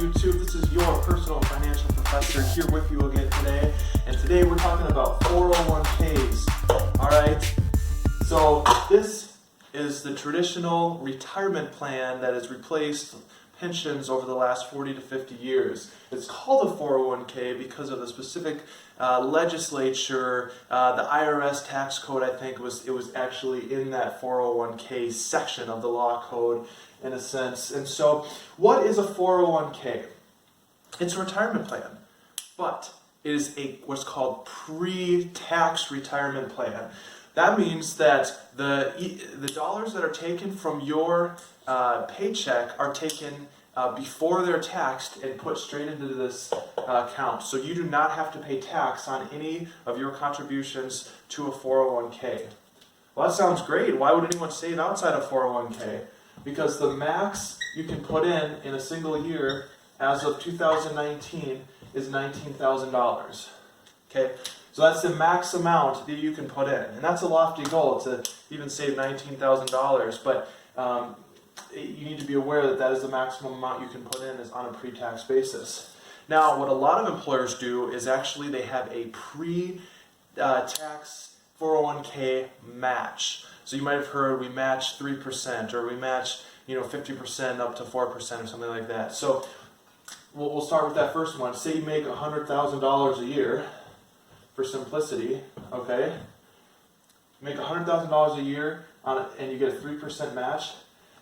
YouTube. This is your personal financial professor here with you again today. And today we're talking about 401ks. Alright, so this is the traditional retirement plan that has replaced pensions over the last 40 to 50 years. It's called a 401k because of the specific legislature, the IRS tax code. I think it was actually in that 401k section of the law code in a sense. And so what is a 401k? It's a retirement plan, but it is what's called pre-tax retirement plan. That means that the dollars that are taken from your paycheck are taken before they're taxed and put straight into this account. So you do not have to pay tax on any of your contributions to a 401k. Well, that sounds great. Why would anyone save outside of 401k? Because the max you can put in a single year as of 2019 is $19,000. Okay? So that's the max amount that you can put in. And that's a lofty goal to even save $19,000, but you need to be aware that that is the maximum amount you can put in is on a pre-tax basis. Now, what a lot of employers do is actually they have a pre-tax 401k match. So you might have heard we match 3% or we match 50% up to 4% or something like that. So we'll start with that first one. Say you make $100,000 a year, for simplicity, okay? You make $100,000 a year and you get a 3% match.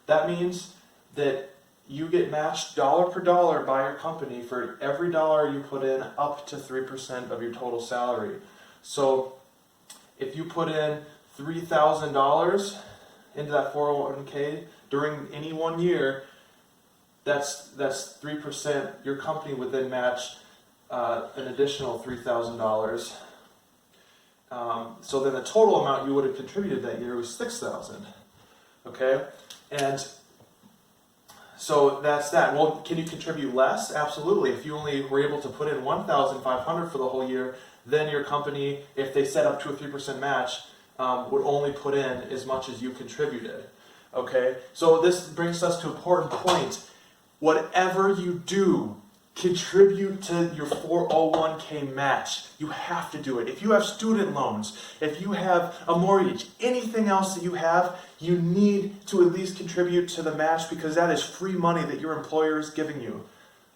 That means that you get matched dollar per dollar by your company for every dollar you put in up to 3% of your total salary. So if you put in $3,000 into that 401k during any 1 year, that's 3%. Your company would then match an additional $3,000. So then the total amount you would have contributed that year was $6,000. Okay? And so that's that. Well, can you contribute less? Absolutely. If you only were able to put in $1,500 for the whole year, then your company, if they set up to a 3% match, would only put in as much as you contributed. Okay? So this brings us to an important point. Whatever you do, contribute to your 401k match. You have to do it. If you have student loans, if you have a mortgage, anything else that you have, you need to at least contribute to the match because that is free money that your employer is giving you.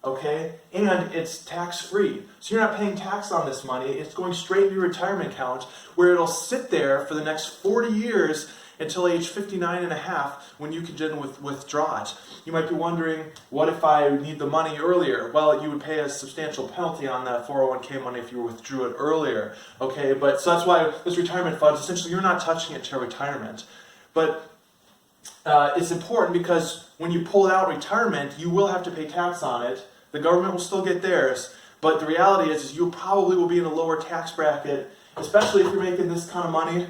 Okay? And it's tax-free. So you're not paying tax on this money. It's going straight into your retirement account where it'll sit there for the next 40 years until age 59 and a half when you can then withdraw it. You might be wondering, what if I need the money earlier? Well, you would pay a substantial penalty on that 401k money if you withdrew it earlier. Okay, but so that's why this retirement fund, essentially you're not touching it till retirement. But it's important because when you pull it out retirement, you will have to pay tax on it. The government will still get theirs. But the reality is you probably will be in a lower tax bracket, especially if you're making this kind of money.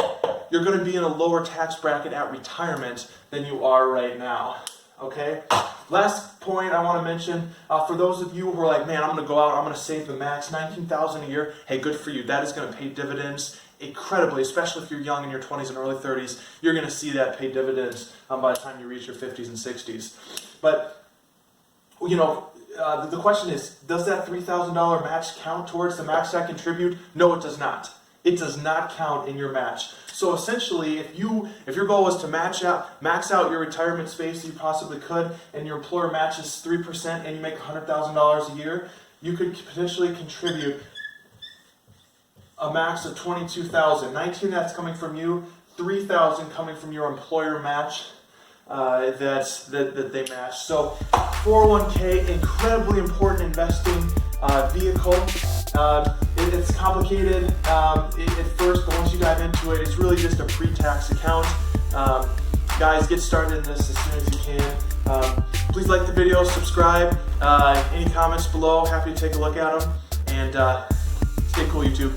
You're going to be in a lower tax bracket at retirement than you are right now. Okay? Last point I want to mention, for those of you who are like, man, I'm going to go out, I'm going to save the max, $19,000 a year. Hey, good for you. That is going to pay dividends incredibly, especially if you're young in your 20s and early 30s. You're going to see that pay dividends by the time you reach your 50s and 60s. But, the question is, does that $3,000 match count towards the max I contribute? No, it does not. It does not count in your match. So essentially, if your goal was to max out your retirement space that you possibly could, and your employer matches 3% and you make $100,000 a year, you could potentially contribute a max of $22,000. $19,000 that's coming from you, $3,000 coming from your employer match that they match. So 401k, incredibly important investing vehicle. It's complicated at first, but once you dive into it, it's really just a pre-tax account. Guys, get started in this as soon as you can. Please like the video, subscribe. Any comments below, happy to take a look at them. And stay cool, YouTube.